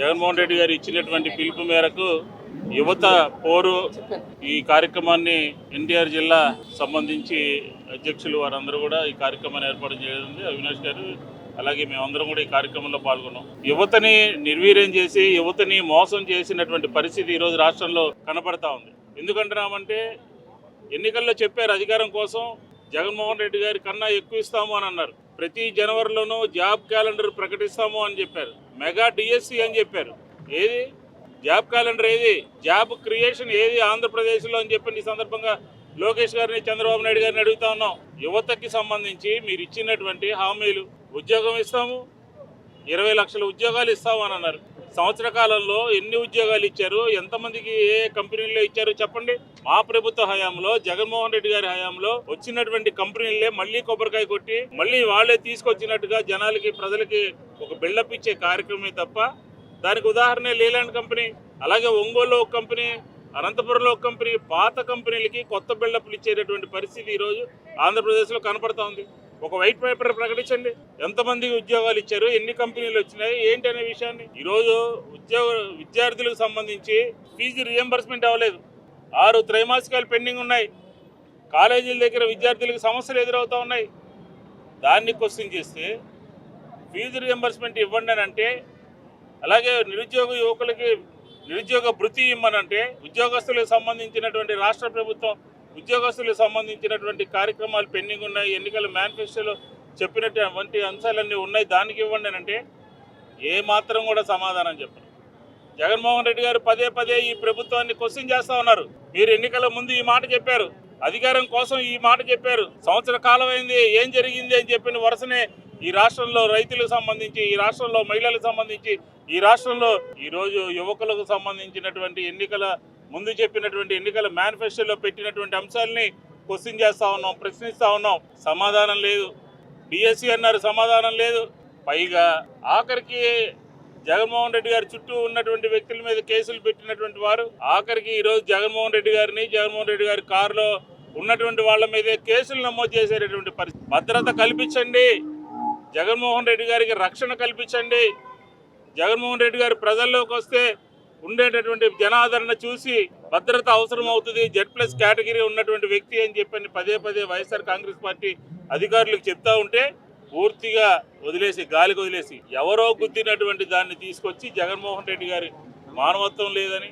జగన్మోహన్ రెడ్డి గారు ఇచ్చినటువంటి పిలుపు మేరకు యువత పోరు ఈ కార్యక్రమాన్ని ఎన్టీఆర్ జిల్లా సంబంధించి అధ్యక్షులు వారందరూ కూడా ఈ కార్యక్రమాన్ని ఏర్పాటు చేయడం అవినాష్ గారు అలాగే మేమందరం కూడా ఈ కార్యక్రమంలో పాల్గొన్నాం. యువతని నిర్వీర్యం చేసి యువతని మోసం చేసినటువంటి పరిస్థితి ఈరోజు రాష్ట్రంలో కనపడతా ఉంది. ఎందుకంటున్నామంటే ఎన్నికల్లో చెప్పారు అధికారం కోసం జగన్మోహన్ రెడ్డి గారి కన్నా ఎక్కువ ఇస్తాము అని అన్నారు. ప్రతి జనవరిలోనూ జాబ్ క్యాలెండర్ ప్రకటిస్తాము అని చెప్పారు. మెగా డిఎస్సి అని చెప్పారు. ఏది జాబ్ క్యాలెండర్, ఏది జాబ్ క్రియేషన్, ఏది ఆంధ్రప్రదేశ్లో అని చెప్పి ఈ సందర్భంగా లోకేష్ గారిని చంద్రబాబు నాయుడు గారిని అడుగుతా ఉన్నాం. యువతకి సంబంధించి మీరు ఇచ్చినటువంటి హామీలు, ఉద్యోగం ఇస్తాము, 20 లక్షల ఉద్యోగాలు ఇస్తాము అని అన్నారు. సంవత్సర కాలంలో ఎన్ని ఉద్యోగాలు ఇచ్చారు, ఎంతమందికి ఏ కంపెనీల్లో ఇచ్చారు చెప్పండి. మా ప్రభుత్వ హయాంలో, జగన్మోహన్ రెడ్డి గారి హయాంలో వచ్చినటువంటి కంపెనీలే మళ్ళీ కొబ్బరికాయ కొట్టి మళ్ళీ వాళ్ళే తీసుకొచ్చినట్టుగా జనాలకి, ప్రజలకి ఒక బిల్డప్ ఇచ్చే కార్యక్రమమే తప్ప దానికి ఉదాహరణ లేలాండ్ కంపెనీ, అలాగే ఒంగోలులో ఒక కంపెనీ, అనంతపురంలో ఒక కంపెనీ, పాత కంపెనీలకి కొత్త బిల్డప్లు ఇచ్చేటటువంటి పరిస్థితి ఈరోజు ఆంధ్రప్రదేశ్లో కనపడతా ఉంది. ఒక వైట్ పేపర్ ప్రకటించండి, ఎంతమందికి ఉద్యోగాలు ఇచ్చారు, ఎన్ని కంపెనీలు వచ్చినాయి, ఏంటి అనే విషయాన్ని. ఈరోజు విద్యార్థులకు సంబంధించి ఫీజు రియంబర్స్మెంట్ అవ్వలేదు. 6 త్రైమాసికాలు పెండింగ్ ఉన్నాయి. కాలేజీల దగ్గర విద్యార్థులకు సమస్యలు ఎదురవుతూ ఉన్నాయి. దాన్ని క్వశ్చన్ చేస్తే ఫీజు రియంబర్స్మెంట్ ఇవ్వండి అని అంటే, అలాగే నిరుద్యోగ యువకులకి నిరుద్యోగ భృతి ఇమ్మనంటే, ఉద్యోగస్తులకు సంబంధించినటువంటి రాష్ట్ర ప్రభుత్వం ఉద్యోగస్తులకు సంబంధించినటువంటి కార్యక్రమాలు పెండింగ్ ఉన్నాయి, ఎన్నికల మేనిఫెస్టోలో చెప్పినటువంటి అంశాలన్నీ ఉన్నాయి, దానికి ఇవ్వండి అని అంటే ఏ మాత్రం కూడా సమాధానం చెప్పరు. జగన్మోహన్ రెడ్డి గారు పదే పదే ఈ ప్రభుత్వాన్ని క్వశ్చన్ చేస్తూ ఉన్నారు. మీరు ఎన్నికల ముందు ఈ మాట చెప్పారు, అధికారం కోసం ఈ మాట చెప్పారు, సంవత్సర కాలం అయింది, ఏం జరిగింది అని చెప్పిన వరుసనే ఈ రాష్ట్రంలో రైతులకు సంబంధించి, ఈ రాష్ట్రంలో మహిళలకు సంబంధించి, ఈ రాష్ట్రంలో ఈరోజు యువకులకు సంబంధించినటువంటి ఎన్నికల ముందు చెప్పినటువంటి ఎన్నికల మేనిఫెస్టోలో పెట్టినటువంటి అంశాలని క్వశ్చన్ చేస్తూ ఉన్నాం, ప్రశ్నిస్తూ ఉన్నాం. సమాధానం లేదు. డిఎస్సి అన్నారు, సమాధానం లేదు. పైగా ఆఖరికి జగన్మోహన్ రెడ్డి గారి చుట్టూ ఉన్నటువంటి వ్యక్తుల మీద కేసులు పెట్టినటువంటి వారు ఆఖరికి ఈరోజు జగన్మోహన్ రెడ్డి గారిని, జగన్మోహన్ రెడ్డి గారి కారులో ఉన్నటువంటి వాళ్ళ మీదే కేసులు నమోదు చేసేటటువంటి పరిస్థితి. భద్రత కల్పించండి, జగన్మోహన్ రెడ్డి గారికి రక్షణ కల్పించండి. జగన్మోహన్ రెడ్డి గారు ప్రజల్లోకి వస్తే ఉండేటటువంటి జనాదరణ చూసి భద్రత అవసరం అవుతుంది, Z+ కేటగిరీ ఉన్నటువంటి వ్యక్తి అని చెప్పని పదే పదే వైఎస్ఆర్ కాంగ్రెస్ పార్టీ అధికారులకు చెప్తా ఉంటే పూర్తిగా వదిలేసి, గాలికి వదిలేసి, ఎవరో గుద్దినటువంటి దాన్ని తీసుకొచ్చి జగన్మోహన్ రెడ్డి గారి మానవత్వం లేదని,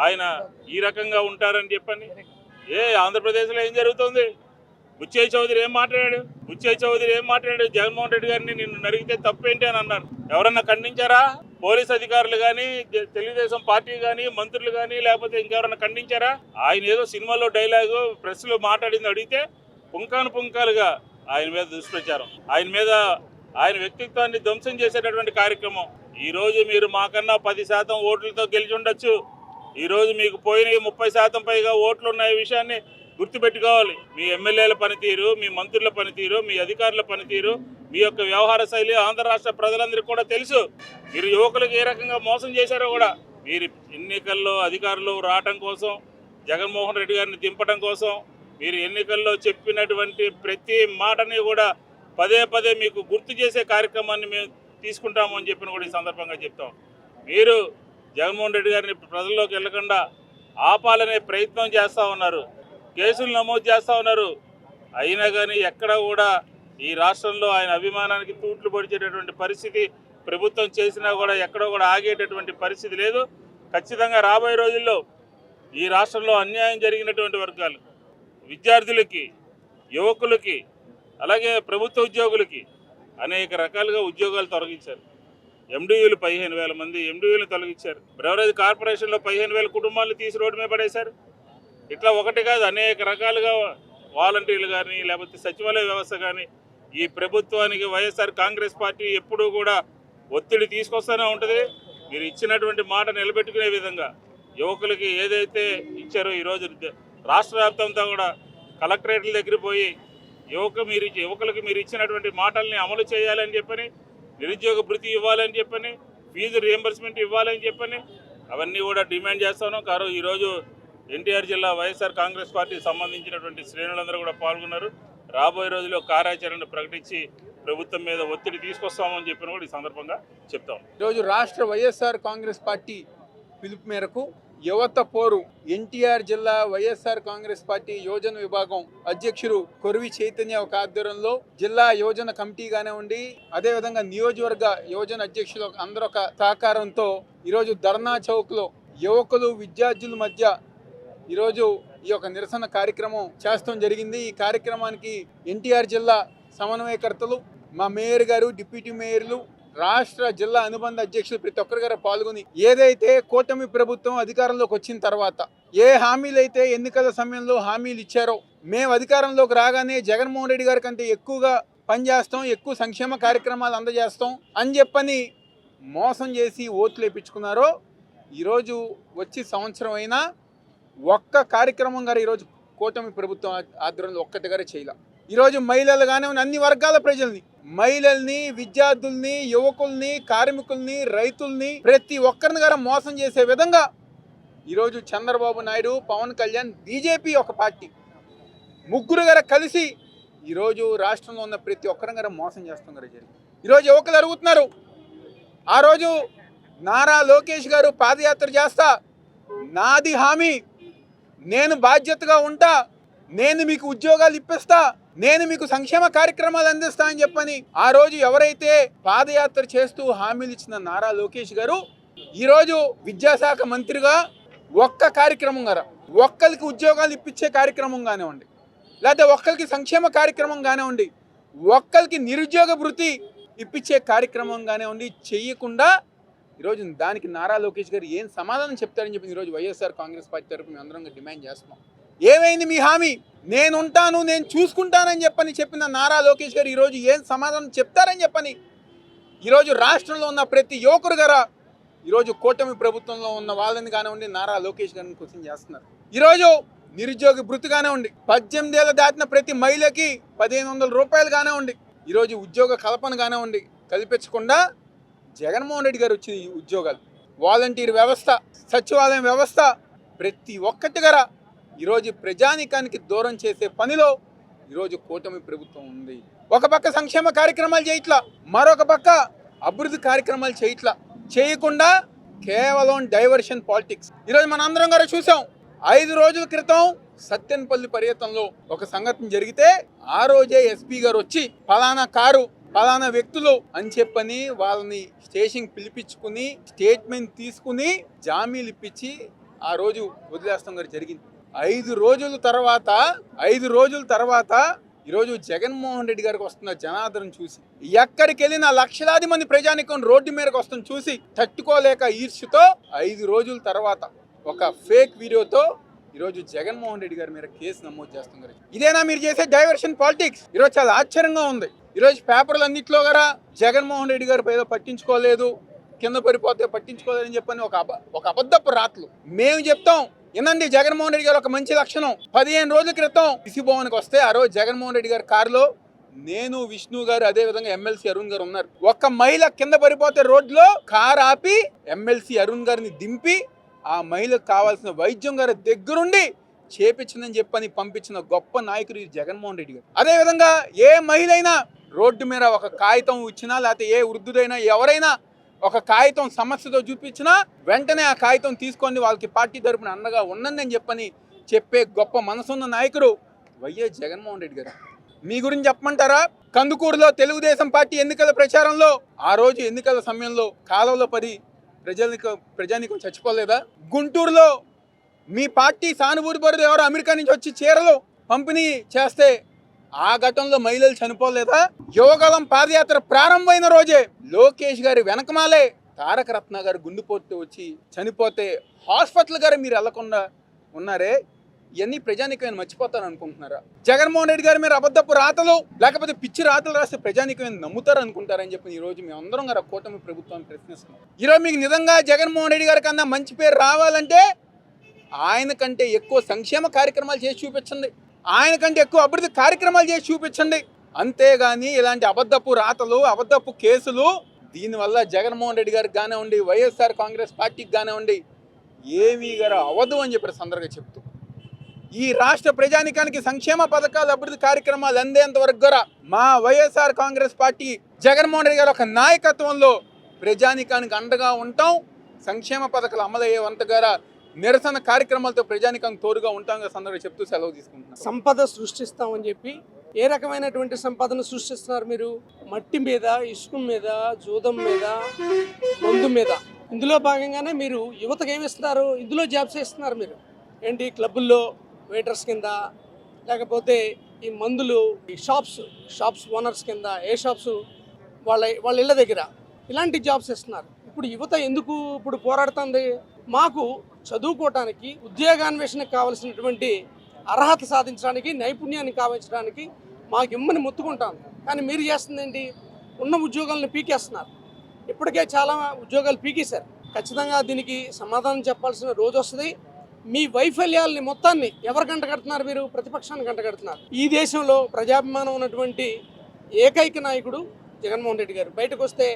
ఆయన ఈ రకంగా ఉంటారని చెప్పని. ఆంధ్రప్రదేశ్లో ఏం జరుగుతుంది? బుచ్చయ్య చౌదరి ఏం మాట్లాడాడు? జగన్మోహన్ రెడ్డి గారిని నిన్ను నరిగితే తప్పేంటి అని అన్నారు. ఎవరన్నా ఖండించారా? పోలీస్ అధికారులు కానీ, తెలుగుదేశం పార్టీ కానీ, మంత్రులు కానీ, లేకపోతే ఇంకెవరన్నా ఖండించారా? ఆయన ఏదో సినిమాలో డైలాగు ప్రెస్లో మాట్లాడింది అడిగితే పుంకాలుగా ఆయన మీద దుష్ప్రచారం, ఆయన వ్యక్తిత్వాన్ని ధ్వంసం చేసేటటువంటి కార్యక్రమం. ఈరోజు మీరు మాకన్నా 10% ఓట్లతో గెలిచి ఉండొచ్చు. ఈరోజు మీకు పోయిన 30% పైగా ఓట్లు ఉన్న విషయాన్ని గుర్తుపెట్టుకోవాలి. మీ ఎమ్మెల్యేల పనితీరు, మీ మంత్రుల పనితీరు, మీ అధికారుల పనితీరు, మీ యొక్క వ్యవహార శైలి ఆంధ్ర రాష్ట్ర ప్రజలందరికీ కూడా తెలుసు. మీరు యువకులకు ఏ రకంగా మోసం చేశారో కూడా. మీరు ఎన్నికల్లో అధికారులు రావటం కోసం, జగన్మోహన్ రెడ్డి గారిని దింపడం కోసం మీరు ఎన్నికల్లో చెప్పినటువంటి ప్రతి మాటని కూడా పదే పదే మీకు గుర్తు చేసే కార్యక్రమాన్ని మేము తీసుకుంటాము అని చెప్పిన కూడా ఈ సందర్భంగా చెప్తాం. మీరు జగన్మోహన్ రెడ్డి గారిని ప్రజల్లోకి వెళ్లకుండా ఆపాలనే ప్రయత్నం చేస్తూ ఉన్నారు, కేసులు నమోదు చేస్తూ ఉన్నారు. అయినా కానీ ఎక్కడ కూడా ఈ రాష్ట్రంలో ఆయన అభిమానానికి తూట్లు పొడిచేటటువంటి పరిస్థితి ప్రభుత్వం చేసినా కూడా ఎక్కడో కూడా ఆగేటటువంటి పరిస్థితి లేదు. ఖచ్చితంగా రాబోయే రోజుల్లో ఈ రాష్ట్రంలో అన్యాయం జరిగినటువంటి వర్గాలు, విద్యార్థులకి, యువకులకి, అలాగే ప్రభుత్వ ఉద్యోగులకి అనేక రకాలుగా ఉద్యోగాలు తొలగించారు. ఎండియూలు 15,000 మంది ఎండియూలు తొలగించారు. బ్రెవరేజ్ కార్పొరేషన్లో 15,000 కుటుంబాలను తీసి రోడ్డు మీద పడేశారు. ఇట్లా ఒకటి కాదు, అనేక రకాలుగా వాలంటీర్లు కానీ, లేకపోతే సచివాలయ వ్యవస్థ కానీ, ఈ ప్రభుత్వానికి వైఎస్ఆర్ కాంగ్రెస్ పార్టీ ఎప్పుడూ కూడా ఒత్తిడి తీసుకొస్తూనే ఉంటుంది. మీరు ఇచ్చినటువంటి మాట నిలబెట్టుకునే విధంగా యువకులకి ఏదైతే ఇచ్చారో ఈరోజు రాష్ట్ర వ్యాప్తంగా కూడా కలెక్టరేట్ల దగ్గర పోయి యువకులకి మీరు ఇచ్చినటువంటి మాటల్ని అమలు చేయాలని చెప్పని, నిరుద్యోగ భృతి ఇవ్వాలని చెప్పని, ఫీజు రియంబర్స్మెంట్ ఇవ్వాలని చెప్పని అవన్నీ కూడా డిమాండ్ చేస్తాను. కారు ఈరోజు ఎన్టీఆర్ జిల్లా వైఎస్ఆర్ కాంగ్రెస్ పార్టీకి సంబంధించినటువంటి శ్రేణులందరూ కూడా పాల్గొన్నారు. రాబోయే రోజుల్లో కార్యాచరణ ప్రకటించి ప్రభుత్వం మీద ఒత్తిడి తీసుకొస్తామని చెప్పిన కూడా ఈ సందర్భంగా చెప్తాం. ఈరోజు రాష్ట్ర వైఎస్ఆర్ కాంగ్రెస్ పార్టీ పిలుపు మేరకు యువత పోరు ఎన్టీఆర్ జిల్లా వైఎస్ఆర్ కాంగ్రెస్ పార్టీ యోజన విభాగం అధ్యక్షుడు కొరివి చైతన్య ఒక ఆధ్వర్యంలో జిల్లా యోజన కమిటీ కానివ్వండి, అదేవిధంగా నియోజకవర్గ యోజన అధ్యక్షులు అందరూ ఒక సహకారంతో ఈరోజు ధర్నా చౌక్లో యువకులు విద్యార్థుల మధ్య ఈరోజు ఈ యొక్క నిరసన కార్యక్రమం చేస్తాం జరిగింది. ఈ కార్యక్రమానికి ఎన్టీఆర్ జిల్లా సమన్వయకర్తలు, మా మేయర్ గారు, డిప్యూటీ మేయర్లు, రాష్ట్ర జిల్లా అనుబంధ అధ్యక్షులు ప్రతి ఒక్కరి గారు పాల్గొని ఏదైతే కూటమి ప్రభుత్వం అధికారంలోకి వచ్చిన తర్వాత ఏ హామీలు అయితే ఎన్నికల సమయంలో హామీలు ఇచ్చారో, మేము అధికారంలోకి రాగానే జగన్మోహన్ రెడ్డి గారి కంటే ఎక్కువగా పనిచేస్తాం, ఎక్కువ సంక్షేమ కార్యక్రమాలు అందజేస్తాం అని చెప్పని మోసం చేసి ఓట్లు వేయించుకున్నారో, ఈరోజు వచ్చి సంవత్సరం అయినా ఒక్క కార్యక్రమం గారు ఈరోజు కూటమి ప్రభుత్వం ఆధ్వర్యంలో ఒక్కటి గారే చేయాల. ఈరోజు మహిళలు కానివ్వండి, అన్ని వర్గాల ప్రజల్ని, మహిళల్ని, విద్యార్థుల్ని, యువకుల్ని, కార్మికుల్ని, రైతుల్ని ప్రతి ఒక్కరిని గారు మోసం చేసే విధంగా ఈరోజు చంద్రబాబు నాయుడు, పవన్ కళ్యాణ్, బీజేపీ ఒక పార్టీ ముగ్గురు గారు కలిసి ఈరోజు రాష్ట్రంలో ఉన్న ప్రతి ఒక్కరిని గారు మోసం చేస్తాం గారు జరిగింది. ఈరోజు యువకులు అడుగుతున్నారు, ఆ రోజు నారా లోకేష్ గారు పాదయాత్ర చేస్తా, నాది హామీ, నేను బాధ్యతగా ఉంటా, నేను మీకు ఉద్యోగాలు ఇప్పిస్తా, నేను మీకు సంక్షేమ కార్యక్రమాలు అందిస్తా అని చెప్పని ఆ రోజు ఎవరైతే పాదయాత్ర చేస్తూ హామీలు ఇచ్చిన నారా లోకేష్ గారు ఈరోజు విద్యాశాఖ మంత్రిగా ఒక్క కార్యక్రమం గారా, ఒక్కరికి ఉద్యోగాలు ఇప్పించే కార్యక్రమం కానివ్వండి, లేకపోతే ఒక్కరికి సంక్షేమ కార్యక్రమం కానివ్వండి, ఒక్కరికి నిరుద్యోగ భృతి ఇప్పించే కార్యక్రమం కానివ్వండి చెయ్యకుండా ఈరోజు దానికి నారా లోకేష్ గారు ఏం సమాధానం చెప్తారని చెప్పి ఈరోజు వైఎస్ఆర్ కాంగ్రెస్ పార్టీ తరఫు మేము అందరం డిమాండ్ చేస్తున్నాం. ఏమైంది మీ హామీ? నేనుంటాను, నేను చూసుకుంటానని చెప్పిన నారా లోకేష్ గారు ఈరోజు ఏం సమాధానం చెప్తారని చెప్పని ఈరోజు రాష్ట్రంలో ఉన్న ప్రతి యువకుడు గారు ఈరోజు కూటమి ప్రభుత్వంలో ఉన్న వాళ్ళని కానివ్వండి, నారా లోకేష్ గారిని క్వశ్చన్ చేస్తున్నారు. ఈరోజు నిరుద్యోగ భృతి కానివ్వండి, 18 ఏళ్ళు దాటిన ప్రతి మహిళకి 1500 రూపాయలు కానివ్వండి, ఈరోజు ఉద్యోగ కల్పన కానివ్వండి కల్పించకుండా జగన్మోహన్ రెడ్డి గారు వచ్చి ఉద్యోగాలు, వాలంటీర్ వ్యవస్థ, సచివాలయం వ్యవస్థ ప్రతి ఒక్కటి గారా ఈరోజు ప్రజానీకానికి దూరం చేసే పనిలో ఈరోజు కూటమి ప్రభుత్వం ఉంది. ఒక పక్క సంక్షేమ కార్యక్రమాలు చేయట్లా, మరొక పక్క అభివృద్ధి కార్యక్రమాలు చేయకుండా కేవలం డైవర్షన్ పాలిటిక్స్. ఈరోజు మన అందరం గారు చూసాం, 5 రోజుల క్రితం సత్తెనపల్లి పర్యటనలో ఒక సంఘటన జరిగితే ఆ రోజే ఎస్పీ గారు వచ్చి ఫలానా కారు, ఫలానా వ్యక్తులు అని చెప్పని వాళ్ళని స్టేషన్ పిలిపించుకుని స్టేట్మెంట్ తీసుకుని జామీలు ఇప్పించి ఆ రోజు వదిలేస్తాం గారు జరిగింది. 5 రోజుల తర్వాత ఈరోజు జగన్మోహన్ రెడ్డి గారికి వస్తున్న జనాదరణ చూసి, ఎక్కడికి వెళ్ళినా లక్షలాది మంది ప్రజానికం రోడ్డు మీదకి వస్తున్న చూసి తట్టుకోలేక ఈర్ష్యతో 5 రోజుల తర్వాత ఒక ఫేక్ వీడియోతో ఈరోజు జగన్మోహన్ రెడ్డి గారి మీద కేసు నమోదు చేస్తున్నారు. ఇదేనా మీరు చేసే డైవర్షన్ పాలిటిక్స్? ఈరోజు చాలా ఆశ్చర్యంగా ఉంది. ఈరోజు పేపర్లు అన్నింటిలో గారా జగన్మోహన్ రెడ్డి గారి ఏదో పట్టించుకోలేదు, కింద పడిపోతే పట్టించుకోలేదని చెప్పని ఒక అబద్ధపు రాతలు. మేము చెప్తాం, ఏనండి, జగన్మోహన్ రెడ్డి గారు ఒక మంచి లక్షణం. 15 రోజుల క్రితం విసిభవన్కి వస్తే ఆ రోజు జగన్మోహన్ రెడ్డి గారి కారులో నేను, విష్ణు గారు, అదే విధంగా ఎమ్మెల్సీ అరుణ్ గారు ఉన్నారు. ఒక్క మహిళ కింద పడిపోతే రోడ్లో కారు ఆపి ఎమ్మెల్సీ అరుణ్ గారిని దింపి ఆ మహిళకు కావాల్సిన వైద్యం గారి దగ్గరుండి చేపించిందని చెప్పని పంపించిన గొప్ప నాయకుడు జగన్మోహన్ రెడ్డి గారు. అదే విధంగా ఏ మహిళ అయినా రోడ్డు మీద ఒక కాగితం ఇచ్చినా, లేకపోతే ఏ వృద్ధుడైనా ఎవరైనా ఒక కాగితం సమస్యతో చూపించినా వెంటనే ఆ కాగితం తీసుకొని వాళ్ళకి పార్టీ తరపున అండగా ఉండండి అని చెప్పే గొప్ప మనసున్న నాయకుడు వైఎస్ జగన్మోహన్ రెడ్డి గారు. మీ గురించి చెప్పమంటారా? కందుకూరులో తెలుగుదేశం పార్టీ ఎన్నికల ప్రచారంలో ఆ రోజు ఎన్నికల సమయంలో కాలువలో పడి ప్రజానికం చచ్చిపోలేదా? గుంటూరులో మీ పార్టీ సానుభూతి పరుడు ఎవరో అమెరికా నుంచి వచ్చి చీరలు పంపిణీ చేస్తే ఆ ఘటనలో మహిళలు చనిపోలేదా? యువగలం పాదయాత్ర ప్రారంభమైన రోజే లోకేష్ గారి వెనకమాలే తారక రత్న గారు గుండెపోటు వచ్చి చనిపోతే హాస్పిటల్ గారు మీరు వెళ్లకుండా ఉన్నారే, ఇవన్నీ ప్రజానికమైన మర్చిపోతారు అనుకుంటున్నారా? జగన్మోహన్ రెడ్డి గారి మీరు అబద్ధపు రాతలు, లేకపోతే పిచ్చి రాతలు రాస్తే ప్రజానికమైన నమ్ముతారు అనుకుంటారని చెప్పి ఈరోజు మేము అందరం గారు కూటమి ప్రభుత్వాన్ని ప్రశ్నిస్తున్నాం. ఈరోజు మీకు నిజంగా జగన్మోహన్ రెడ్డి గారి కన్నా మంచి పేరు రావాలంటే ఆయన కంటే ఎక్కువ సంక్షేమ కార్యక్రమాలు చేసి చూపించండి, ఆయన కంటే ఎక్కువ అభివృద్ధి కార్యక్రమాలు చేసి చూపించండి. అంతేగాని ఇలాంటి అబద్ధపు రాతలు, అబద్ధపు కేసులు, దీనివల్ల జగన్మోహన్ రెడ్డి గారికి కానివ్వండి, వైఎస్ఆర్ కాంగ్రెస్ పార్టీకి కానివ్వండి ఏమీ గారు అవ్వదు అని చెప్పి సందర్భంగా చెప్తూ ఈ రాష్ట్ర ప్రజానికానికి సంక్షేమ పథకాలు అభివృద్ధి కార్యక్రమాలు అందేంత వరకు కూడా మా వైఎస్ఆర్ కాంగ్రెస్ పార్టీ జగన్మోహన్ రెడ్డి గారి ఒక నాయకత్వంలో ప్రజానికానికి అండగా ఉంటాం. సంక్షేమ పథకాలు అమలయ్యేంత గారా నిరసన కార్యక్రమాలతో ప్రజానికానికి తోడుగా ఉంటాం సందర్భంగా చెప్తూ సెలవు తీసుకుంటున్నాం. సంపద సృష్టిస్తామని చెప్పి ఏ రకమైనటువంటి సంపదను సృష్టిస్తున్నారు మీరు? మట్టి మీద, ఇసుక మీద, జూదం మీద, మందు మీద. ఇందులో భాగంగానే మీరు యువతకు ఏమి ఇస్తున్నారు? ఇందులో జాబ్స్ ఇస్తున్నారు మీరు. ఏంటి, క్లబ్బుల్లో వెయిటర్స్ కింద, లేకపోతే ఈ మందులు ఈ షాప్స్ ఓనర్స్ కింద, ఏ షాప్స్ వాళ్ళ ఇళ్ళ దగ్గర ఇలాంటి జాబ్స్ ఇస్తున్నారు. ఇప్పుడు యువత ఎందుకు ఇప్పుడు పోరాడుతుంది? మాకు చదువుకోవటానికి, ఉద్యోగాన్వేషణకు కావాల్సినటువంటి అర్హత సాధించడానికి, నైపుణ్యాన్ని కావించడానికి మాకు ఇమ్మని మొత్తుకుంటాను. కానీ మీరు చేస్తుంది ఏంటి? ఉన్న ఉద్యోగాలను పీకేస్తున్నారు. ఇప్పటికే చాలా ఉద్యోగాలు పీకేశారు. ఖచ్చితంగా దీనికి సమాధానం చెప్పాల్సిన రోజు వస్తుంది. మీ వైఫల్యాలని మొత్తాన్ని ఎవరు కంటగడుతున్నారు? మీరు ప్రతిపక్షాన్ని కంటగడుతున్నారు. ఈ దేశంలో ప్రజాభిమానం ఉన్నటువంటి ఏకైక నాయకుడు జగన్మోహన్ రెడ్డి గారు. బయటకు వస్తే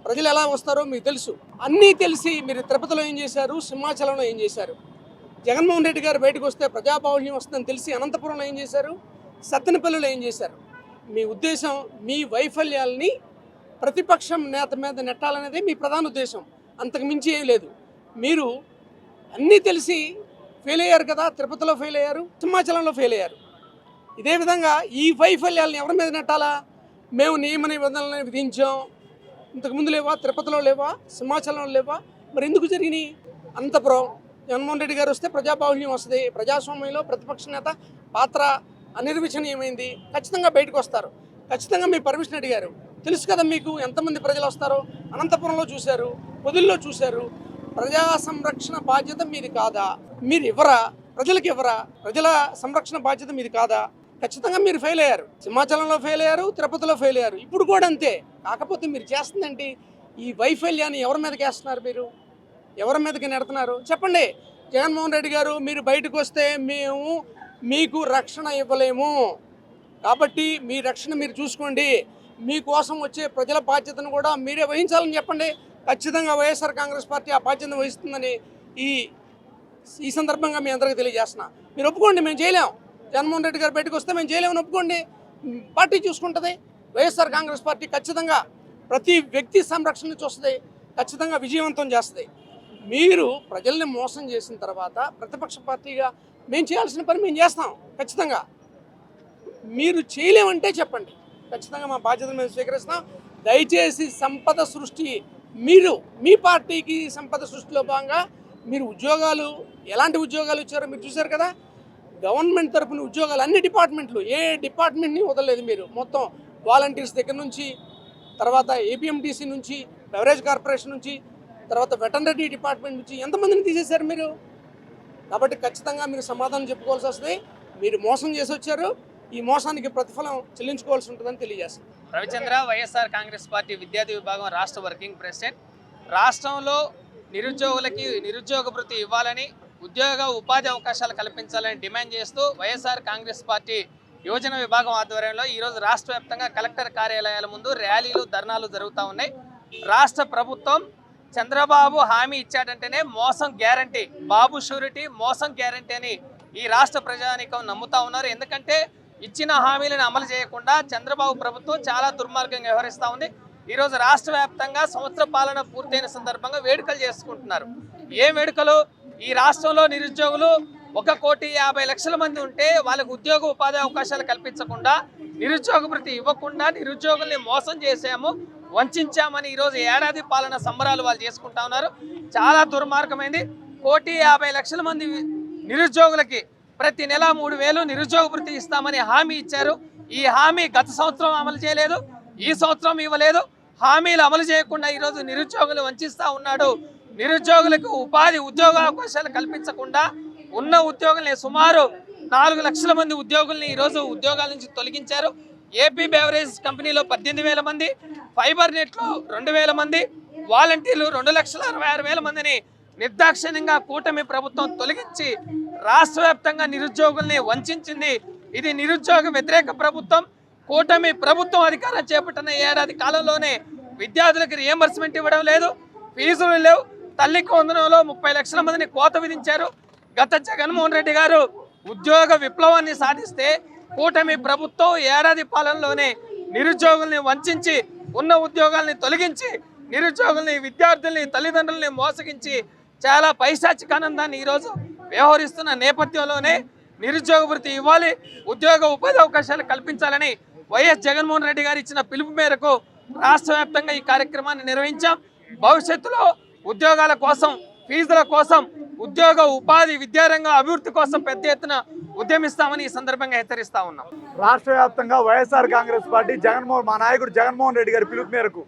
ప్రజలు ఎలా వస్తారో మీకు తెలుసు. అన్నీ తెలిసి మీరు తిరుపతిలో ఏం చేశారు, సింహాచలంలో ఏం చేశారు? జగన్మోహన్ రెడ్డి గారు బయటకు వస్తే ప్రజాబాహుళ్యం వస్తుందని తెలిసి అనంతపురంలో ఏం చేశారు, సత్తెనపల్లిలో ఏం చేశారు? మీ ఉద్దేశం మీ వైఫల్యాలని ప్రతిపక్షం నేత మీద నెట్టాలనేది మీ ప్రధాన ఉద్దేశం. అంతకు మించి ఏం లేదు. మీరు అన్నీ తెలిసి ఫెయిల్ అయ్యారు కదా. తిరుపతిలో ఫెయిల్ అయ్యారు, సింహాచలంలో ఫెయిల్ అయ్యారు. ఇదే విధంగా ఈ వైఫల్యాలను ఎవరి మీద నెట్టాలా? మేము నియమ నిబంధనలను విధించాం, ఇంతకుముందు లేవా? తిరుపతిలో లేవా? సింహాచలంలో లేవా? మరి ఎందుకు జరిగినాయి? అనంతపురం జగన్మోహన్ రెడ్డి గారు వస్తే ప్రజాబాహుళ్యం వస్తుంది. ప్రజాస్వామ్యంలో ప్రతిపక్ష నేత పాత్ర అనిర్వచనీయమైంది. ఖచ్చితంగా బయటకు వస్తారు. ఖచ్చితంగా మీ పర్మిషన్ అడిగారు. తెలుసు కదా మీకు ఎంతమంది ప్రజలు వస్తారో. అనంతపురంలో చూశారు, పొదిల్లో చూశారు. ప్రజా సంరక్షణ బాధ్యత మీది కాదా? మీరు ఇవ్వరా? ప్రజలకు ఇవ్వరా? ప్రజల సంరక్షణ బాధ్యత మీది కాదా? ఖచ్చితంగా మీరు ఫెయిల్ అయ్యారు. సింహాచలంలో ఫెయిల్ అయ్యారు, తిరుపతిలో ఫెయిల్ అయ్యారు. ఇప్పుడు కూడా అంతే. కాకపోతే మీరు చేస్తుందంటే ఈ వైఫల్యాన్ని ఎవరి మీదకి వేస్తున్నారు? మీరు ఎవరి మీదకి నెడుతున్నారు చెప్పండి. జగన్మోహన్ రెడ్డి గారు, మీరు బయటకు వస్తే మేము మీకు రక్షణ ఇవ్వలేము, కాబట్టి మీ రక్షణ మీరు చూసుకోండి, మీకోసం వచ్చే ప్రజల బాధ్యతను కూడా మీరే వహించాలని చెప్పండి. ఖచ్చితంగా వైఎస్ఆర్ కాంగ్రెస్ పార్టీ ఆ బాధ్యతను వహిస్తుందని ఈ సందర్భంగా మీ అందరికీ తెలియజేస్తున్నా. మీరు ఒప్పుకోండి, మేము చేయలేం. జగన్మోహన్ రెడ్డి గారు బయటకు వస్తే మేము చేయలేమని ఒప్పుకోండి. పార్టీ చూసుకుంటుంది. వైఎస్ఆర్ కాంగ్రెస్ పార్టీ ఖచ్చితంగా ప్రతి వ్యక్తి సంరక్షణ చూస్తుంది, ఖచ్చితంగా విజయవంతం చేస్తుంది. మీరు ప్రజల్ని మోసం చేసిన తర్వాత ప్రతిపక్ష పార్టీగా మేము చేయాల్సిన పని మేము చేస్తాం. ఖచ్చితంగా మీరు చేయలేమంటే చెప్పండి, ఖచ్చితంగా మా బాధ్యతను మేము స్వీకరిస్తాం. దయచేసి సంపద సృష్టి, మీరు మీ పార్టీకి సంపద సృష్టిలో భాగంగా మీరు ఉద్యోగాలు, ఎలాంటి ఉద్యోగాలు ఇచ్చారో మీరు చూశారు కదా. గవర్నమెంట్ తరఫున ఉద్యోగాలు అన్ని డిపార్ట్మెంట్లు, ఏ డిపార్ట్మెంట్ని వదలలేదు మీరు. మొత్తం వాలంటీర్స్ దగ్గర నుంచి, తర్వాత ఏపీఎంటీసీ నుంచి, బెవరేజ్ కార్పొరేషన్ నుంచి, తర్వాత వెటర్నరీ డిపార్ట్మెంట్ నుంచి ఎంతమందిని తీసేశారు మీరు. కాబట్టి ఖచ్చితంగా మీరు సమాధానం చెప్పుకోవాల్సి వస్తుంది. మీరు మోసం చేసి వచ్చారు, ఈ మోసానికి ప్రతిఫలం చెల్లించుకోవాల్సి ఉంటుందని తెలియజేస్తారు. రవిచంద్ర, వైఎస్ఆర్ కాంగ్రెస్ పార్టీ విద్యార్థి విభాగం రాష్ట్ర వర్కింగ్ ప్రెసిడెంట్. రాష్ట్రంలో నిరుద్యోగులకి నిరుద్యోగ భృతి ఇవ్వాలని, ఉద్యోగ ఉపాధి అవకాశాలు కల్పించాలని డిమాండ్ చేస్తూ వైఎస్ఆర్ కాంగ్రెస్ పార్టీ యువజన విభాగం ఆధ్వర్యంలో ఈరోజు రాష్ట్ర వ్యాప్తంగా కలెక్టర్ కార్యాలయాల ముందు ర్యాలీలు, ధర్నాలు జరుగుతూ ఉన్నాయి. రాష్ట్ర ప్రభుత్వం చంద్రబాబు హామీ ఇచ్చాడంటేనే మోసం గ్యారంటీ, బాబు షూరిటీ మోసం గ్యారంటీ అని ఈ రాష్ట్ర ప్రజానీకం నమ్ముతా ఉన్నారు. ఎందుకంటే ఇచ్చిన హామీలను అమలు చేయకుండా చంద్రబాబు ప్రభుత్వం చాలా దుర్మార్గంగా వ్యవహరిస్తూ ఉంది. ఈరోజు రాష్ట్ర వ్యాప్తంగా సంవత్సర పాలన పూర్తయిన సందర్భంగా వేడుకలు చేసుకుంటున్నారు. ఏ వేడుకలు? ఈ రాష్ట్రంలో నిరుద్యోగులు 1,50,00,000 మంది ఉంటే వాళ్ళకు ఉద్యోగ ఉపాధి అవకాశాలు కల్పించకుండా, నిరుద్యోగ భృతి ఇవ్వకుండా నిరుద్యోగుల్ని మోసం చేశాము, వంచామని ఈరోజు ఏడాది పాలన సంబరాలు వాళ్ళు చేసుకుంటా ఉన్నారు. చాలా దుర్మార్గమైంది. 1,50,00,000 మంది నిరుద్యోగులకి ప్రతి నెల 3,000 నిరుద్యోగ భృతి ఇస్తామని హామీ ఇచ్చారు. ఈ హామీ గత సంవత్సరం అమలు చేయలేదు, ఈ సంవత్సరం ఇవ్వలేదు. హామీలు అమలు చేయకుండా ఈరోజు నిరుద్యోగులు వంచిస్తూ ఉన్నాడు. నిరుద్యోగులకు ఉపాధి ఉద్యోగ అవకాశాలు కల్పించకుండా ఉన్న ఉద్యోగుల్ని సుమారు 4 లక్షల మంది ఉద్యోగుల్ని ఈరోజు ఉద్యోగాల నుంచి తొలగించారు. ఏపీ బెవరేజ్ కంపెనీలో 18,000 మంది, ఫైబర్ నెట్లో 2,000 మంది, వాలంటీర్లు 2,66,000 మందిని నిర్దాక్షిణ్యంగా కూటమి ప్రభుత్వం తొలగించి రాష్ట్ర వ్యాప్తంగా నిరుద్యోగుల్ని వంచింది. ఇది నిరుద్యోగ వ్యతిరేక ప్రభుత్వం. కూటమి ప్రభుత్వం అధికారం చేపట్టిన ఏడాది కాలంలోనే విద్యార్థులకు రియంబర్స్మెంట్ ఇవ్వడం లేదు, ఫీజులు లేవు. తల్లికి వందనంలో 30 లక్షల మందిని కోత విధించారు. గత జగన్మోహన్ రెడ్డి గారు ఉద్యోగ విప్లవాన్ని సాధిస్తే కూటమి ప్రభుత్వం ఏడాది పాలనలోనే నిరుద్యోగుల్ని వంచి ఉన్న ఉద్యోగాల్ని తొలగించి నిరుద్యోగుల్ని విద్యార్థుల్ని తల్లిదండ్రుల్ని మోసగించి చాలా పైశాచిక ఆనందాన్ని ఈరోజు వ్యవహరిస్తున్న నేపథ్యంలోనే నిరుద్యోగ వృత్తి ఇవ్వాలి, ఉద్యోగ ఉపాధి అవకాశాలు కల్పించాలని వైఎస్ జగన్మోహన్ రెడ్డి గారు ఇచ్చిన పిలుపు మేరకు రాష్ట్ర వ్యాప్తంగా ఈ కార్యక్రమాన్ని నిర్వహించాం. భవిష్యత్తులో ఉద్యోగాల కోసం, ఫీజుల కోసం, ఉద్యోగ ఉపాధి విద్యారంగం అభివృద్ధి కోసం పెద్ద ఎత్తున ఉద్యమిస్తామని ఈ సందర్భంగా హెచ్చరిస్తా ఉన్నాం. రాష్ట్ర వ్యాప్తంగా వైఎస్ఆర్ కాంగ్రెస్ పార్టీ మా నాయకుడు జగన్మోహన్ రెడ్డి గారి పిలుపు మేరకు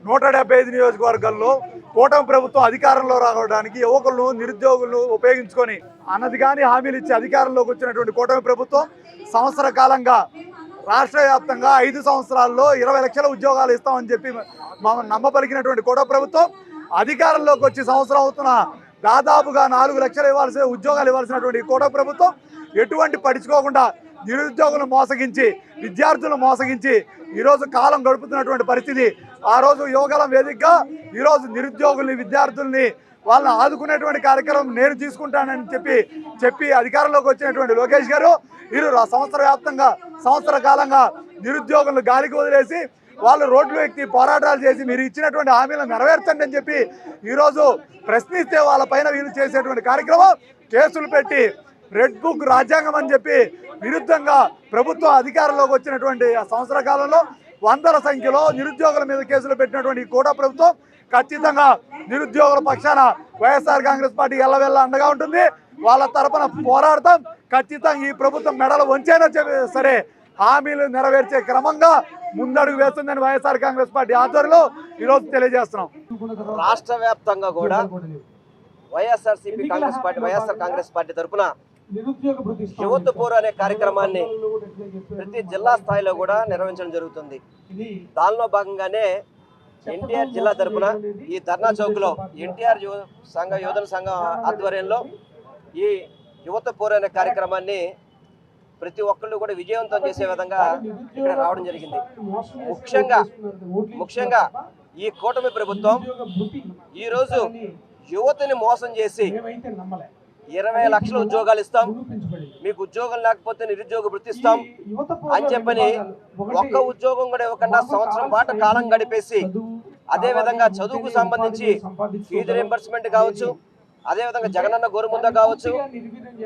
175 నియోజకవర్గాల్లో కూటమి ప్రభుత్వం అధికారంలో రావడానికి యువకులను నిరుద్యోగులను ఉపయోగించుకొని అన్నది కానీ హామీలు ఇచ్చి అధికారంలోకి వచ్చినటువంటి కూటమి ప్రభుత్వం సంవత్సర కాలంగా రాష్ట్ర వ్యాప్తంగా 5 సంవత్సరాల్లో 20 లక్షల ఉద్యోగాలు ఇస్తామని చెప్పి నమ్మపలికినటువంటి కూటమి ప్రభుత్వం అధికారంలోకి వచ్చి సంవత్సరం అవుతున్న దాదాపుగా 4 లక్షలు ఉద్యోగాలు ఇవ్వాల్సినటువంటి కూటమి ప్రభుత్వం ఎటువంటి పట్టించుకోకుండా నిరుద్యోగులను మోసగించి విద్యార్థులను మోసగించి ఈరోజు కాలం గడుపుతున్నటువంటి పరిస్థితి. ఆ రోజు యువగలం వేదికగా ఈరోజు నిరుద్యోగుల్ని విద్యార్థుల్ని వాళ్ళని ఆదుకునేటువంటి కార్యక్రమం నేను తీసుకుంటానని చెప్పి అధికారంలోకి వచ్చినటువంటి లోకేష్ గారు సంవత్సర కాలంగా నిరుద్యోగులను గాలికి వదిలేసి వాళ్ళు రోడ్లు ఎక్కి పోరాటాలు చేసి మీరు ఇచ్చినటువంటి హామీలను నెరవేర్చండి అని చెప్పి ఈరోజు ప్రశ్నిస్తే వాళ్ళ పైన వీళ్ళు చేసేటువంటి కార్యక్రమం కేసులు పెట్టి రెడ్ బుక్ రాజ్యాంగం అని చెప్పి విరుద్ధంగా ప్రభుత్వం అధికారంలోకి వచ్చినటువంటి ఆ సంవత్సర కాలంలో వందల సంఖ్యలో నిరుద్యోగుల మీద కేసులు పెట్టినటువంటి కూటమి ప్రభుత్వం ఖచ్చితంగా నిరుద్యోగుల పక్షాన వైఎస్ఆర్ కాంగ్రెస్ పార్టీ ఎల్లవెల్ల అండగా ఉంటుంది. వాళ్ళ తరపున పోరాడతాం. ఖచ్చితంగా ఈ ప్రభుత్వం మెడలు వంచైనా సరే హామీలు నెరవేర్చే క్రమంగా ముందడుగు వేస్తుందని వైఎస్ఆర్ కాంగ్రెస్ పార్టీ ఆధ్వర్యంలో ఈరోజు తెలియజేస్తున్నాం. రాష్ట్ర వ్యాప్తంగా కూడా వైఎస్ఆర్ కాంగ్రెస్ పార్టీ తరఫున యువత పోరు అనే కార్యక్రమాన్ని ప్రతి జిల్లా స్థాయిలో కూడా నిర్వహించడం జరుగుతుంది. దానిలో భాగంగానే ఎన్టీఆర్ జిల్లా తరఫున ఈ ధర్నా చౌక్లో ఎన్టీఆర్ యువజన సంఘం ఆధ్వర్యంలో ఈ యువత పోరు అనే కార్యక్రమాన్ని ప్రతి ఒక్కళ్ళు కూడా విజయవంతం చేసే విధంగా ఇక్కడ రావడం జరిగింది. ముఖ్యంగా ఈ కూటమి ప్రభుత్వం ఈరోజు యువతని మోసం చేసి 20 లక్షల ఉద్యోగాలు ఇస్తాం, మీకు ఉద్యోగం లేకపోతే నిరుద్యోగ వృత్తి ఇస్తాం అని చెప్పని ఒక్క ఉద్యోగం కూడా ఇవ్వకుండా సంవత్సరం పాటు కాలం గడిపేసి అదేవిధంగా చదువుకు సంబంధించి ఫీజు రీంబర్స్మెంట్ కావచ్చు, అదేవిధంగా జగనన్న గోరుముద్ద కావచ్చు,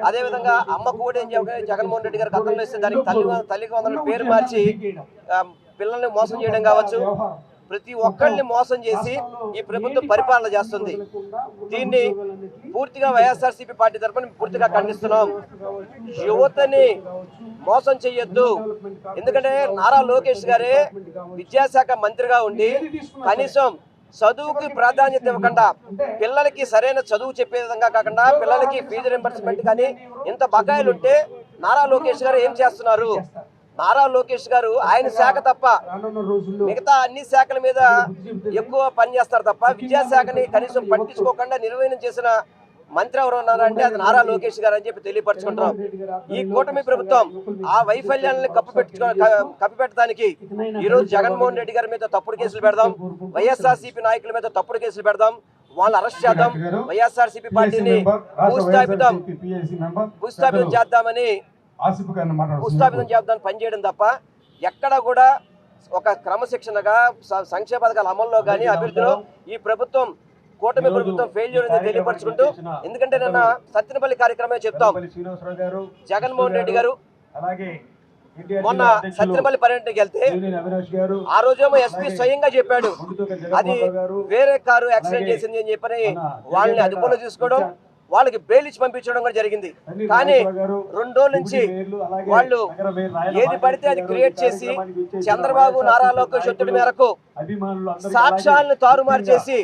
అదేవిధంగా అమ్మ కూడా జగన్మోహన్ రెడ్డి గారు గతంలో ఇస్తే దానికి తల్లికి వందల పేరు మార్చి పిల్లల్ని మోసం చేయడం కావచ్చు, ప్రతి ఒక్కరిని మోసం చేసి ఈ ప్రభుత్వం పరిపాలన చేస్తుంది. దీన్ని పూర్తిగా వైఎస్ఆర్సీపీ పార్టీ తరఫున పూర్తిగా ఖండిస్తున్నాం. యువతని మోసం చెయ్యొద్దు. ఎందుకంటే నారా లోకేష్ గారే విద్యాశాఖ మంత్రిగా ఉండి కనీసం చదువుకి ప్రాధాన్యత ఇవ్వకుండా పిల్లలకి సరైన చదువు చెప్పే విధంగా కాకుండా పిల్లలకి ఫీజు రింబర్స్మెంట్ కానీ ఇంత బకాయిలు ఉంటే నారా లోకేష్ గారు ఏం చేస్తున్నారు? నారా లోకేష్ గారు ఆయన శాఖ తప్ప మిగతా అన్ని శాఖల మీద ఎక్కువ పనిచేస్తారు తప్ప విద్యాశాఖని కనీసం పట్టించుకోకుండా నిర్వహణ చేసిన మంత్రి ఎవరు ఉన్నారంటే అది నారా లోకేష్ గారు అని చెప్పి తెలియపరచుకుంటున్నాం. ఈ కూటమి ప్రభుత్వం ఆ వైఫల్యాలను కప్పిపెట్టడానికి ఈరోజు జగన్మోహన్ రెడ్డి గారి మీద తప్పుడు కేసులు పెడదాం, వైఎస్ఆర్సీపీ నాయకుల మీద తప్పుడు కేసులు పెడదాం, వాళ్ళని అరెస్ట్ చేద్దాం, వైఎస్ఆర్సీపీ పార్టీని భూస్థాపితం చేద్దామని పనిచేయడం తప్ప ఎక్కడ కూడా ఒక క్రమశిక్షణగా సంక్షేమ పథకాల అమల్లో కానీ అభివృద్ధిలో ఈ ప్రభుత్వం కూటమి ప్రభుత్వం ఫెయిల్యూర్ అని తెలియపరచుకుంటూ, ఎందుకంటే నిన్న సత్యనపల్లి కార్యక్రమం చెప్తాం, జగన్మోహన్ రెడ్డి గారు మొన్న సత్యనపల్లి పర్యటనకి వెళ్తే ఆ రోజేమో ఎస్పీ స్వయంగా చెప్పాడు అది వేరే కారు యాక్సిడెంట్ చేసింది అని చెప్పని వాళ్ళని అదుపులో తీసుకోవడం, వాళ్ళకి బెయిల్ ఇచ్చి పంపించడం కూడా జరిగింది. కానీ 2 రోజుల నుంచి వాళ్ళు ఏది పడితే అది క్రియేట్ చేసి చంద్రబాబు నారా లోకేష్ ఒత్తిడి మేరకు సాక్ష్యాలను తారుమారు చేసి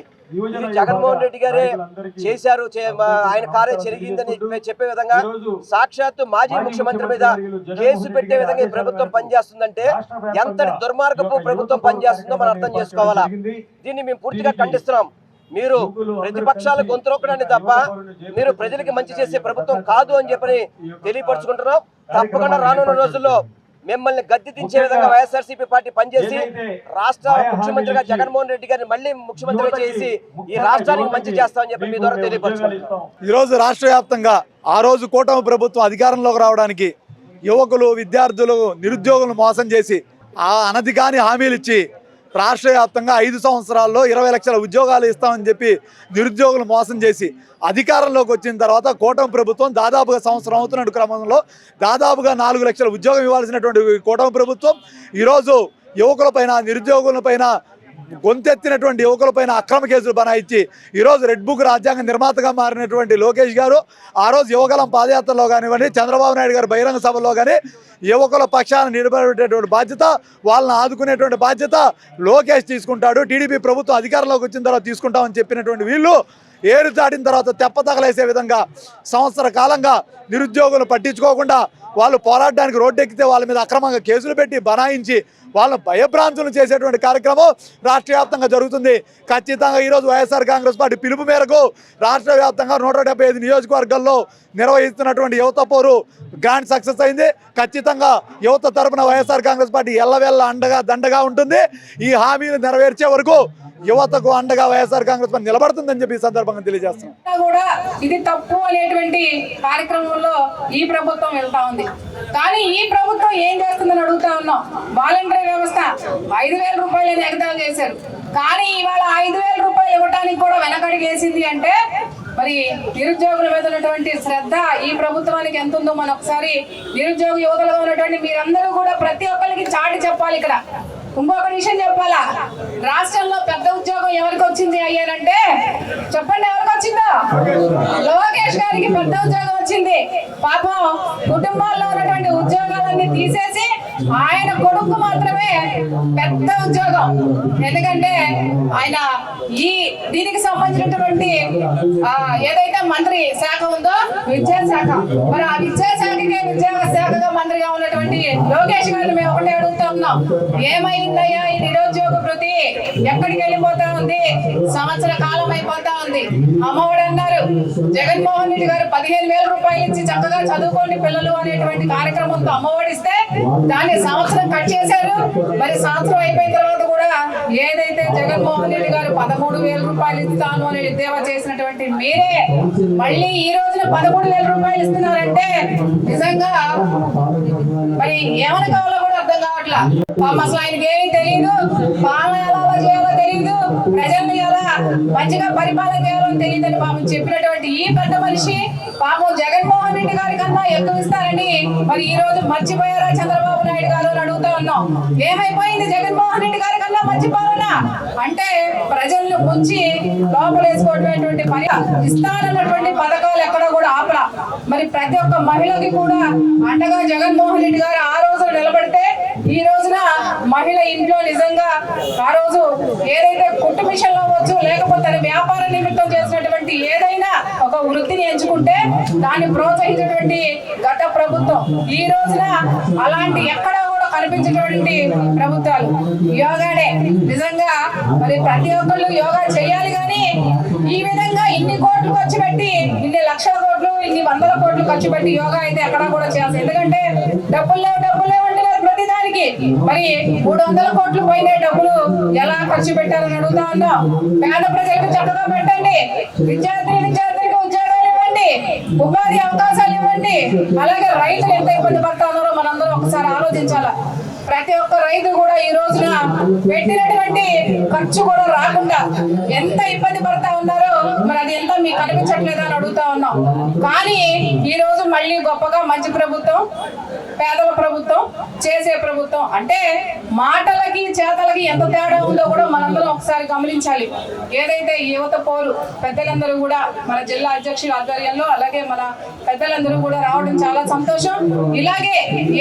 జగన్మోహన్ రెడ్డి గారే చేశారు, ఆయన కారే చెరిగిందని చెప్పే విధంగా సాక్షాత్తు మాజీ ముఖ్యమంత్రి మీద కేసు పెట్టే విధంగా ఈ ప్రభుత్వం పనిచేస్తుందంటే ఎంతటి దుర్మార్గపు ప్రభుత్వం పనిచేస్తుందో మనం అర్థం చేసుకోవాలా. దీన్ని మేము పూర్తిగా ఖండిస్తున్నాం. మీరు ప్రతిపక్షాల గొంతురొక్కడాన్ని తప్ప మీరు ప్రజలకి మంచి చేసే ప్రభుత్వం కాదు అని చెప్పని తెలియపరుచుకుంటున్నాం. తప్పకుండా రానున్న రోజుల్లో మిమ్మల్ని గద్దె దించే విధంగా వైఎస్ఆర్సీపీ పార్టీ పనిచేసి రాష్ట్ర ముఖ్యమంత్రిగా జగన్మోహన్ రెడ్డి గారిని మళ్ళీ ముఖ్యమంత్రిగా చేసి ఈ రాష్ట్రానికి మంచి చేస్తామని చెప్పి మీ ద్వారా తెలియపరుచుకుంటున్నాం. ఈరోజు రాష్ట్ర వ్యాప్తంగా ఆ రోజు కూటమి ప్రభుత్వం అధికారంలోకి రావడానికి యువకులు, విద్యార్థులు, నిరుద్యోగులను మోసం చేసి ఆ అనధికాని హామీలు ఇచ్చి రాష్ట్ర వ్యాప్తంగా 5 సంవత్సరాల్లో 20 లక్షల ఉద్యోగాలు ఇస్తామని చెప్పి నిరుద్యోగులు మోసం చేసి అధికారంలోకి వచ్చిన తర్వాత కూటమి ప్రభుత్వం దాదాపుగా సంవత్సరం అవుతున్న క్రమంలో దాదాపుగా 4 లక్షల ఉద్యోగం ఇవ్వాల్సినటువంటి కూటమి ప్రభుత్వం ఈరోజు యువకులపైన, నిరుద్యోగులపైన, గొంతెత్తినటువంటి యువకులపైన అక్రమ కేసులు బనాయించి ఈరోజు రెడ్ బుక్ రాజ్యాంగ నిర్మాతగా మారినటువంటి లోకేష్ గారు ఆ రోజు యువగలం పాదయాత్రలో కానివ్వండి, చంద్రబాబు నాయుడు గారు బహిరంగ సభలో కానీ యువకుల పక్షాన నిలబడేటువంటి బాధ్యత, వాళ్ళని ఆదుకునేటువంటి బాధ్యత లోకేష్ తీసుకుంటాడు. టీడీపీ ప్రభుత్వం అధికారంలోకి వచ్చిన తర్వాత తీసుకుంటామని చెప్పినటువంటి వీళ్ళు ఏరు దాటిన తర్వాత తెప్పతగలేసే విధంగా సంవత్సర కాలంగా నిరుద్యోగులు పట్టించుకోకుండా వాళ్ళు పోరాడడానికి రోడ్డెక్కితే వాళ్ళ మీద అక్రమంగా కేసులు పెట్టి బనాయించి వాళ్ళను భయభ్రాంతులు చేసేటువంటి కార్యక్రమం రాష్ట్ర వ్యాప్తంగా జరుగుతుంది. ఖచ్చితంగా ఈరోజు వైఎస్ఆర్ కాంగ్రెస్ పార్టీ పిలుపు మేరకు రాష్ట్ర వ్యాప్తంగా 175 నియోజకవర్గాల్లో నిర్వహిస్తున్నటువంటి యువత పోరు గ్రాండ్ సక్సెస్ అయింది. ఖచ్చితంగా యువత తరపున వైఎస్ఆర్ కాంగ్రెస్ పార్టీ ఎల్లవేళ్ళ అండగా దండగా ఉంటుంది. ఈ హామీలు నెరవేర్చే వరకు యువతకు అండగా వైఎస్ఆర్ కాంగ్రెస్ పార్టీ నిలబడుతుందని చెప్పి ఈ సందర్భంగా తెలియజేస్తున్నాం. కూడా ఇది తప్పు అనేటువంటి కార్యక్రమంలో ఈ ప్రభుత్వం వెళ్తా ఉంది. కానీ ఈ ప్రభుత్వం ఏం చేస్తుందని అడుగుతా ఉన్నాం. వాలంటరీ వ్యవస్థ 5,000 రూపాయలని ఎగతాళి చేశారు. కానీ ఇవాళ 5,000 రూపాయలు ఇవ్వడానికి కూడా వెనకడుగేసింది అంటే మరి నిరుద్యోగుల మీద ఉన్నటువంటి శ్రద్ధ ఈ ప్రభుత్వానికి ఎంత ఉందో మనం ఒకసారి నిరుద్యోగ యువతలుగా ఉన్నటువంటి మీరందరూ కూడా ప్రతి ఒక్కరికి చాటి చెప్పాలి. ఇక్కడ ఇంకొక విషయం చెప్పాలా, రాష్ట్రంలో పెద్ద ఉద్యోగం ఎవరికి వచ్చింది అయ్యారంటే చెప్పండి, ఎవరికి వచ్చిందో? లోకేష్ గారికి పెద్ద ఉద్యోగం వచ్చింది. పాపం కుటుంబాల్లో ఉన్నటువంటి ఉద్యోగాలన్నీ తీసేసి ఆయన కొడుకు మాత్రమే పెద్ద ఉద్యోగం. ఎందుకంటే ఆయన దీనికి సంబంధించినటువంటి ఏదైతే మంత్రి శాఖ ఉందో విద్యాశాఖ, మరి ఆ విద్యాశాఖకే విద్యాశాఖగా మంత్రిగా ఉన్నటువంటి లోకేష్ గారిని మేము ఒకటే అడుగుతా ఉన్నాం, ఏమైందయ్యా ఈ నిరుద్యోగ భృతి? ఎక్కడికి వెళ్ళిపోతా ఉంది? సంవత్సర కాలం అయిపోతా ఉంది. అమ్మఒడి అన్నారు, జగన్మోహన్ రెడ్డి గారు 15,000 రూపాయలు ఇచ్చి చక్కగా చదువుకోండి పిల్లలు అనేటువంటి కార్యక్రమంతో అమ్మఒడిస్తే దాన్ని సంవత్సరం కట్ చేశారు. మరి సంవత్సరం అయిపోయిన తర్వాత కూడా ఏదైతే జగన్మోహన్ రెడ్డి గారు 13,000 రూపాయలు ఇస్తాను అని ఎద్దేవా చేసినటువంటి మీరే మళ్ళీ ఈ రోజున 13,000 రూపాయలు ఇస్తున్నారంటే నిజంగా మరి ఏమని కావాలో కూడా అర్థం కావట్లా. అసలు ఆయనకి ఏమీ తెలియదు, పాలన ఎలా చేయాలో తెలియదు, ప్రజల్ని ఎలా మంచిగా పరిపాలన చేయాలో తెలియదని పాపం చెప్పినటువంటి ఈ పెద్ద మనిషి పాపం జగన్మోహన్ రెడ్డి గారి కన్నా ఎక్కువ ఇస్తారని మరి ఈ రోజు మర్చిపోయారా చంద్రబాబు నాయుడు గారు అని అడుగుతా ఉన్నాం. ఏమైపోయింది జగన్మోహన్ రెడ్డి గారి కన్నా మంచి పాలన అంటే? ప్రజలను ముంచి లోపలేసుకోవటువంటి పని ఇస్తానన్నటువంటి పథకాలు ఎక్కడ కూడా ఆపలా. మరి ప్రతి ఒక్క మహిళకి కూడా అండగా జగన్మోహన్ రెడ్డి గారు ఆ రోజు నిలబడితే ఈ రోజున మహిళ ఇంట్లో నిజంగా ఆ రోజు ఏదైతే కుట్టు మిషన్లు అవ్వచ్చు, లేకపోతే వ్యాపార నిమిత్తం చేసినటువంటి ఏదైనా ఒక వృత్తిని ఎంచుకుంటే దాన్ని ప్రోత్సహించేటువంటి గత ప్రభుత్వం. ఈ రోజున అలాంటి ఎక్కడ కూడా కనిపించేటువంటి ప్రభుత్వాలు యోగానే. నిజంగా మరి ప్రతి ఒక్కళ్ళు యోగా చేయాలి. కానీ ఈ విధంగా ఇన్ని కోట్లు ఖర్చు పెట్టి, ఇన్ని లక్షల కోట్లు, ఇన్ని వందల కోట్లు ఖర్చు పెట్టి యోగా అయితే ఎక్కడ కూడా చేయాలి. ఎందుకంటే డబ్బులు లేవు అంటే ప్రతి దానికి మరి 300 కోట్లు పోయిన డబ్బులు ఎలా ఖర్చు పెట్టారని అడుగుతా ఉన్నాం. పేద ప్రజలకు చక్కగా పెట్టండి, విద్యార్థులకు ఉద్యోగాలు ఇవ్వండి, ఉపాధి అవకాశాలు ఇవ్వండి. అలాగే రైతులు ఎంత ఇబ్బంది పడతా ఉన్నారో మనందరం ఒకసారి ఆలోచించాలా. ప్రతి ఒక్క రైతు కూడా ఈ రోజున పెట్టినటువంటి ఖర్చు కూడా రాకుండా ఎంత ఇబ్బంది పడతా ఉన్నారో మరి అది ఎంత మీకు కనిపించట్లేదా అని అడుగుతా ఉన్నాం. కానీ ఈ రోజు మళ్ళీ గొప్పగా మంచి ప్రభుత్వం, పేదల ప్రభుత్వం, చేసే ప్రభుత్వం అంటే మాటలకి చేతలకి ఎంత తేడా ఉందో కూడా మనందరం ఒకసారి గమనించాలి. ఏదైతే యువత పోరు పెద్దలందరూ కూడా మన జిల్లా అధ్యక్షుల ఆధ్వర్యంలో అలాగే మన పెద్దలందరూ కూడా రావడం చాలా సంతోషం. ఇలాగే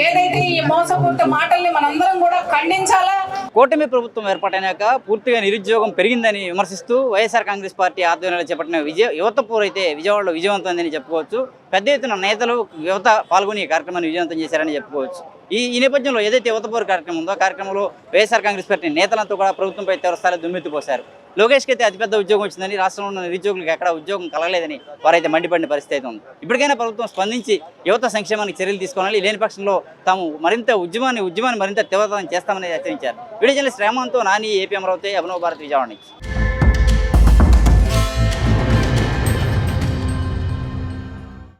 ఏదైతే ఈ మోసపూరిత మాటల్ని మనందరం కూడా ఖండించాలా. కూటమి ప్రభుత్వం ఏర్పాటైనాక పూర్తిగా నిరుద్యోగం పెరిగిందని విమర్శిస్తూ వైఎస్ఆర్ కాంగ్రెస్ పార్టీ ఆధ్వర్యంలో చేపట్టిన యువత పోరు అయితే విజయవాడలో విజయవంతమైందని చెప్పుకోవచ్చు. పెద్ద ఎత్తున నేతలు యువత పాల్గొని ఈ కార్యక్రమాన్ని విజయవంతం చేశారని చెప్పుకోవచ్చు. ఈ నేపథ్యంలో ఏదైతే యువత పోరు కార్యక్రమం ఉందో ఆ కార్యక్రమంలో వైఎస్ఆర్ కాంగ్రెస్ పార్టీ నేతలంతా కూడా ప్రభుత్వంపై తీవ్రస్థాయిలో దుమ్మెత్తిపోశారు. లోకేష్కి అయితే అతిపెద్ద ఉద్యోగం వచ్చిందని, రాష్ట్రంలో ఉన్న నిరుద్యోగులకు ఎక్కడ ఉద్యోగం కలగలేదని వారైతే మండిపడిన పరిస్థితి అయితే ఉంది. ఇప్పటికైనా ప్రభుత్వం స్పందించి యువత సంక్షేమానికి చర్యలు తీసుకోవాలి, లేని పక్షంలో తాము మరింత ఉద్యమాన్ని మరింత తీవ్రతరం చేస్తామని హెచ్చరించారు. వీడియో జర్నలిస్ట్ రేమంతో నాని, ఏపీ అమరావతి, అభినవ్ భారత్, విజయవాడ నుంచి.